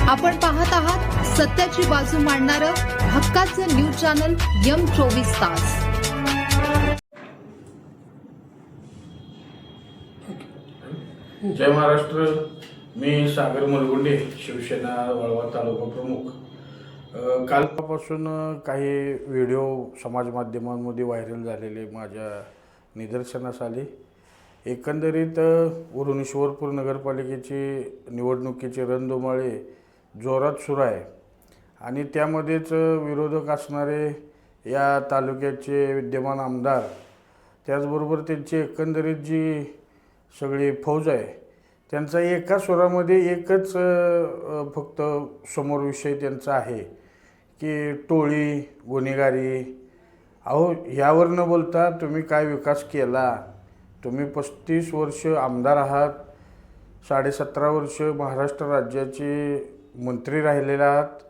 आपण पाहत आहात सत्याची बाजू मांडणारं हक्काचं न्यूज चॅनल M24 तास। जय महाराष्ट्र। मी सागर मलगुंडे, शिवसेना वाळवा तालुका प्रमुख। कालपासून काही व्हिडिओ समाज माध्यमांमध्ये व्हायरल झालेले माझ्या निदर्शनास आले। एकंदरीत उरण ईश्वरपूर नगरपालिकेची निवडणुकीचे रणधुमाळे जोरात सुरू आहे आणि त्यामध्येच विरोधक असणारे या तालुक्याचे विद्यमान आमदार, त्याचबरोबर त्यांची एकंदरीत जी सगळी फौज आहे, त्यांचा एका स्वरामध्ये एकच फक्त समोर विषय त्यांचा आहे की टोळी गुन्हेगारी। अहो, ह्यावर न बोलता तुम्ही काय विकास केला? तुम्ही 35 वर्ष आमदार आहात, 17.5 वर्ष महाराष्ट्र राज्याचे मंत्री राहिलेले आहात।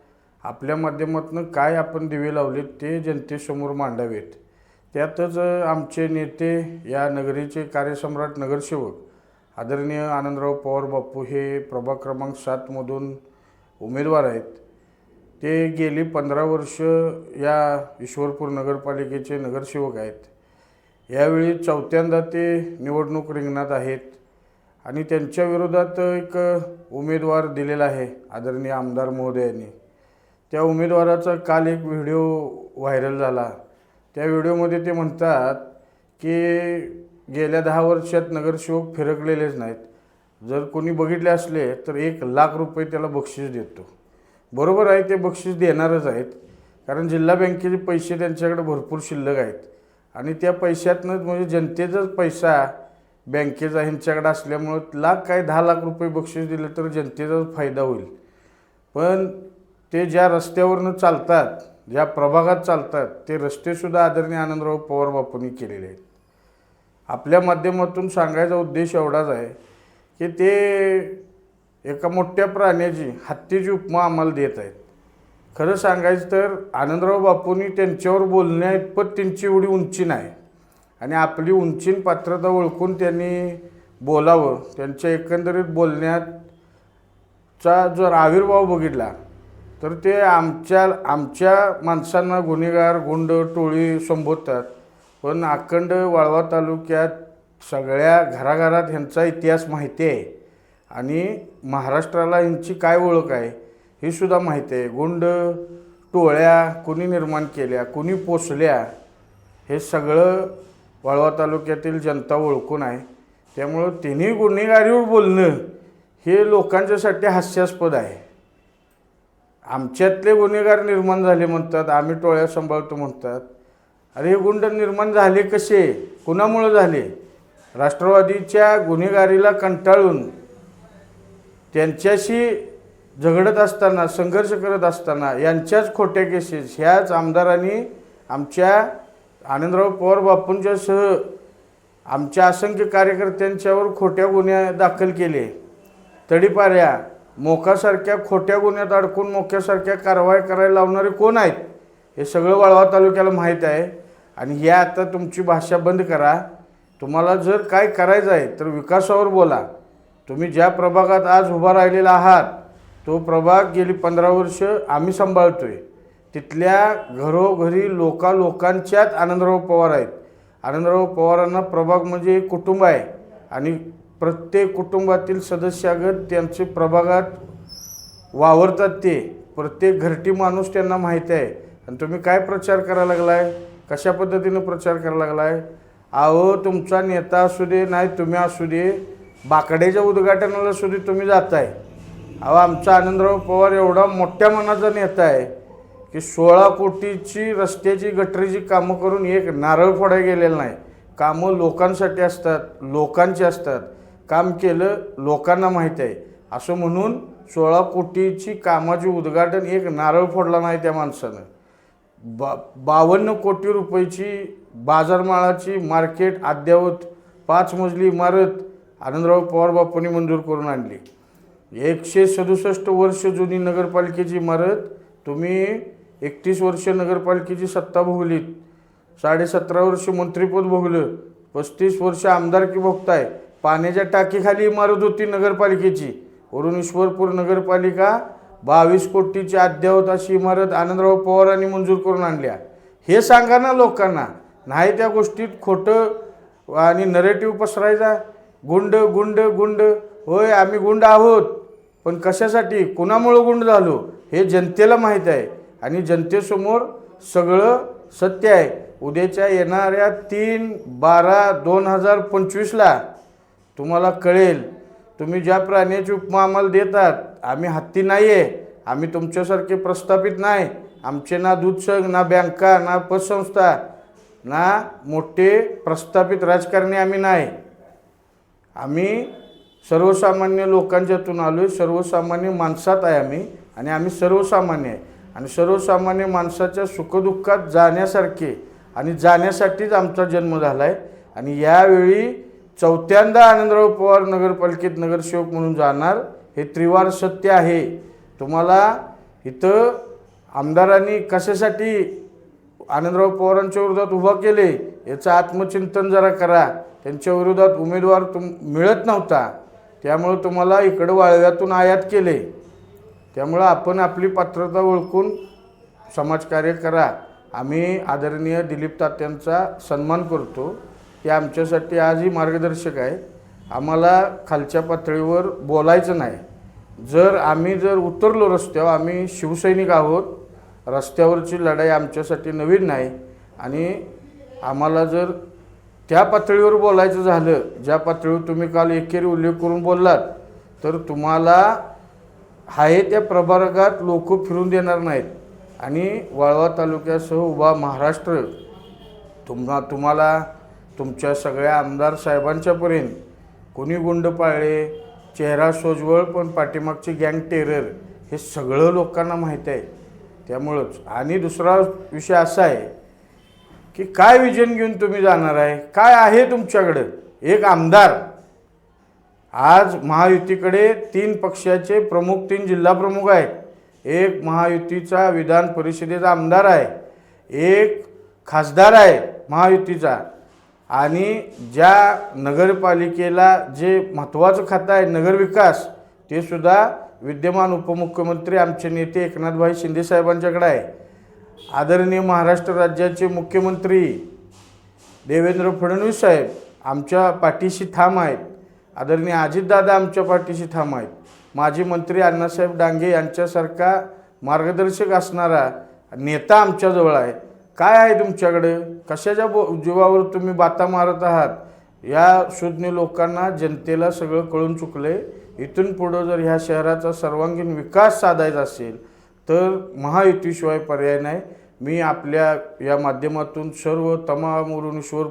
आपल्या माध्यमातून काय आपण दिवे लावलेत ते जनतेसमोर मांडावेत। त्यातच आमचे नेते, या नगरीचे कार्यसम्राट नगरसेवक आदरणीय आनंदराव पवार बापू हे प्रभाग क्रमांक 7 मधून उमेदवार आहेत। ते गेली 15 वर्ष या ईश्वरपूर नगरपालिकेचे नगरसेवक आहेत। यावेळी चौथ्यांदा ते निवडणूक रिंगणात आहेत आणि त्यांच्या विरोधात एक उमेदवार दिलेला आहे आदरणीय आमदार महोदयांनी। त्या उमेदवाराचा काल एक व्हिडिओ व्हायरल झाला। त्या व्हिडिओमध्ये ते म्हणतात की गेल्या 10 वर्षात नगरसेवक फिरकलेलेच नाहीत। जर कोणी बघितले असले तर 1 लाख रुपये त्याला बक्षीस देतो। बरोबर आहे, ते बक्षीस देणारच आहेत, कारण जिल्हा बँकेचे पैसे त्यांच्याकडे भरपूर शिल्लक आहेत आणि त्या पैशातनंच म्हणजे जनतेचाच पैसा बँकेचा ह्यांच्याकडे असल्यामुळं लाख काय 10 लाख रुपये बक्षीस दिलं तर जनतेचाच फायदा होईल। पण ते ज्या रस्त्यावरनं चालतात, ज्या प्रभागात चालतात, ते रस्तेसुद्धा आदरणीय आनंदराव पवार बापूंनी केलेले आहेत। आपल्या माध्यमातून सांगायचा उद्देश एवढाच आहे की ते एका मोठ्या प्राण्याची, हत्तीची उपमा आम्हाला देत आहेत। खरं सांगायचं तर आनंदराव बापूंनी त्यांच्यावर बोलण्या इतपत त्यांची एवढी उंची नाही आणि आपली उंचीन पात्रता ओळखून त्यांनी बोलावं। त्यांच्या एकंदरीत बोलण्याचा जर आविर्भाव बघितला तर ते आमच्या माणसांना गुन्हेगार, गुंड, टोळी संबोधतात, पण अखंड वाळवा तालुक्यात सगळ्या घराघरात ह्यांचा इतिहास माहिती आहे आणि महाराष्ट्राला ह्यांची काय ओळख आहे हे सुद्धा माहिती आहे। गुंड, टोळ्या कुणी निर्माण केल्या, कुणी पोसल्या, हे सगळं वाळवा तालुक्यातील जनता ओळखून आहे। त्यामुळं तिन्ही गुन्हेगारीवर बोलणं हे लोकांच्यासाठी हास्यास्पद आहे। आमच्यातले गुन्हेगार निर्माण झाले म्हणतात, आम्ही टोळ्या सांभाळतो म्हणतात। अरे, हे गुंड निर्माण झाले कसे, कुणामुळे झाले? राष्ट्रवादीच्या गुन्हेगारीला कंटाळून त्यांच्याशी झगडत असताना, संघर्ष करत असताना यांच्याच खोट्या केसेस ह्याच आमदारांनी आमच्या आनंदराव पवार बापूंच्यासह आमच्या असंख्य कार्यकर्त्यांच्यावर खोट्या गुन्हे दाखल केले। तडीपाऱ्या, मोकासारख्या खोट्या गुन्ह्यात अडकून मोक्यासारख्या कारवाई करायला लावणारे कोण आहेत हे सगळं वाळवा तालुक्याला माहीत आहे। आणि या आता तुमची भाषा बंद करा। तुम्हाला जर काय करायचं आहे तर विकासावर बोला। तुम्ही ज्या प्रभागात आज उभा राहिलेला आहात तो प्रभाग गेली 15 वर्ष आम्ही सांभाळतोय। तिथल्या घरोघरी लोकांच्यात आनंदराव पवार आहेत। आनंदराव पवारांना प्रभाग म्हणजे एक कुटुंब आहे आणि प्रत्येक कुटुंबातील सदस्यागत त्यांचे प्रभागात वावरतात। ते प्रत्येक घरटी माणूस त्यांना माहीत आहे। आणि तुम्ही काय प्रचार करायला लागलाय, कशा पद्धतीनं प्रचार करायला लागलाय? अहो, तुमचा नेता असू दे, नाही तुम्ही असू दे, बाकड्याच्या उद्घाटनाला सुद्धा तुम्ही जाताय। अहो, आमचा आनंदराव पवार एवढा मोठ्या मनाचा नेता आहे की 16 कोटीची रस्त्याची गटरीची कामं करून एक नारळ फोडायला गेलेलं नाही। कामं लोकांसाठी असतात, लोकांची असतात। काम केलं, लोकांना माहीत आहे असं म्हणून 16 कोटीची कामाची उद्घाटन, एक नारळ फोडला नाही त्या माणसानं। 52 कोटी रुपयाची बाजारमाळाची मार्केट अद्ययावत 5 मजली इमारत आनंदराव पवार बापूंनी मंजूर करून आणली। 167 वर्ष जुनी नगरपालिकेची इमारत, तुम्ही 31 वर्ष नगरपालिकेची सत्ता भोगलीत, 17.5 वर्ष मंत्रिपद भोगलं, 35 वर्ष आमदारकी भोगताय। पाण्याच्या टाकीखाली इमारत होती नगरपालिकेची। उरण ईश्वरपूर नगरपालिका 22 कोटीची अद्ययावत अशी इमारत आनंदराव पवारांनी मंजूर करून आणल्या, हे सांगा ना लोकांना. नाही त्या गोष्टीत खोटं आणि नरेटिव्ह पसरायचा. गुंड गुंड गुंड, होय आम्ही गुंड आहोत, पण कशासाठी, कुणामुळं गुंड झालो हे जनतेला माहीत आहे आणि जनतेसमोर सगळं सत्य आहे. उद्याच्या येणाऱ्या 3/12/2025ला तुम्हाला कळेल. तुम्ही ज्या प्राण्याची उपमा आम्हाला देतात, आम्ही हत्ती नाही आहे, आम्ही तुमच्यासारखे प्रस्थापित नाही, आमचे ना दूध संघ, ना बँका, ना पतसंस्था, ना मोठे प्रस्थापित राजकारणी आम्ही नाही. आम्ही सर्वसामान्य लोकांच्यातून आलो आहे, सर्वसामान्य माणसात आहे आम्ही, आणि आम्ही सर्वसामान्य आहे आणि सर्वसामान्य माणसाच्या सुखदुःखात जाण्यासारखे आणि जाण्यासाठीच आमचा जन्म झाला आहे. आणि यावेळी चौथ्यांदा आनंदराव पवार नगरपालिकेत नगरसेवक म्हणून जाणार, हे त्रिवार सत्य आहे. तुम्हाला इथं आमदारांनी कशासाठी आनंदराव पवारांच्या विरोधात उभा केले याचं आत्मचिंतन जरा करा. त्यांच्या विरोधात उमेदवार मिळत नव्हता, त्यामुळे तुम्हाला इकडं वाळव्यातून आयात केले. त्यामुळं आपण आपली पात्रता ओळखून समाजकार्य करा. आम्ही आदरणीय दिलीप तात्यांचा सन्मान करतो, ते आमच्यासाठी आजही मार्गदर्शक आहे. आम्हाला खालच्या पातळीवर बोलायचं नाही. आम्ही जर उतरलो रस्त्यावर, आम्ही शिवसैनिक आहोत, रस्त्यावरची लढाई आमच्यासाठी नवीन नाही. आणि आम्हाला जर त्या पातळीवर बोलायचं झालं, ज्या पातळीवर तुम्ही काल एकेरी उल्लेख करून बोललात, तर तुम्हाला आहे त्या प्रभागात लोक फिरून देणार नाहीत. आणि वाळवा तालुक्यासह उभा महाराष्ट्र तुम्हाला तुमच्या सगळ्या आमदार साहेबांच्यापर्यंत कोणी गुंड पाळले, चेहरा सोजवळ पण पाठीमागची गँग टेरर, हे सगळं लोकांना माहीत आहे. त्यामुळंच. आणि दुसरा विषय असा आहे की काय विजन घेऊन तुम्ही जाणार आहे, काय आहे तुमच्याकडं. एक आमदार, आज महायुतीकडे 3 पक्षाचे प्रमुख, 3 जिल्हा प्रमुख आहेत. एक महायुतीचा विधान परिषदेचा आमदार आहे, एक खासदार आहे महायुतीचा, आणि ज्या नगरपालिकेला जे महत्त्वाचं खातं आहे नगरविकास, ते सुद्धा विद्यमान उपमुख्यमंत्री आमचे नेते एकनाथभाई शिंदे साहेबांच्याकडे आहे. आदरणीय महाराष्ट्र राज्याचे मुख्यमंत्री देवेंद्र फडणवीस साहेब आमच्या पाठीशी ठाम आहेत. आदरणीय अजितदादा आमच्या पाठीशी ठाम आहेत. माजी मंत्री अण्णासाहेब डांगे यांच्यासारखा मार्गदर्शक असणारा नेता आमच्याजवळ आहे. काय आहे तुमच्याकडं, कशाच्या जीवावर तुम्ही बाता मारत आहात, या सुज्ञ लोकांना, जनतेला सगळं कळून चुकले. इथून पुढं जर ह्या शहराचा सर्वांगीण विकास साधायचा असेल तर महायुतीशिवाय पर्याय नाही. मी आपल्या या माध्यमातून सर्व तमाम ईश्वर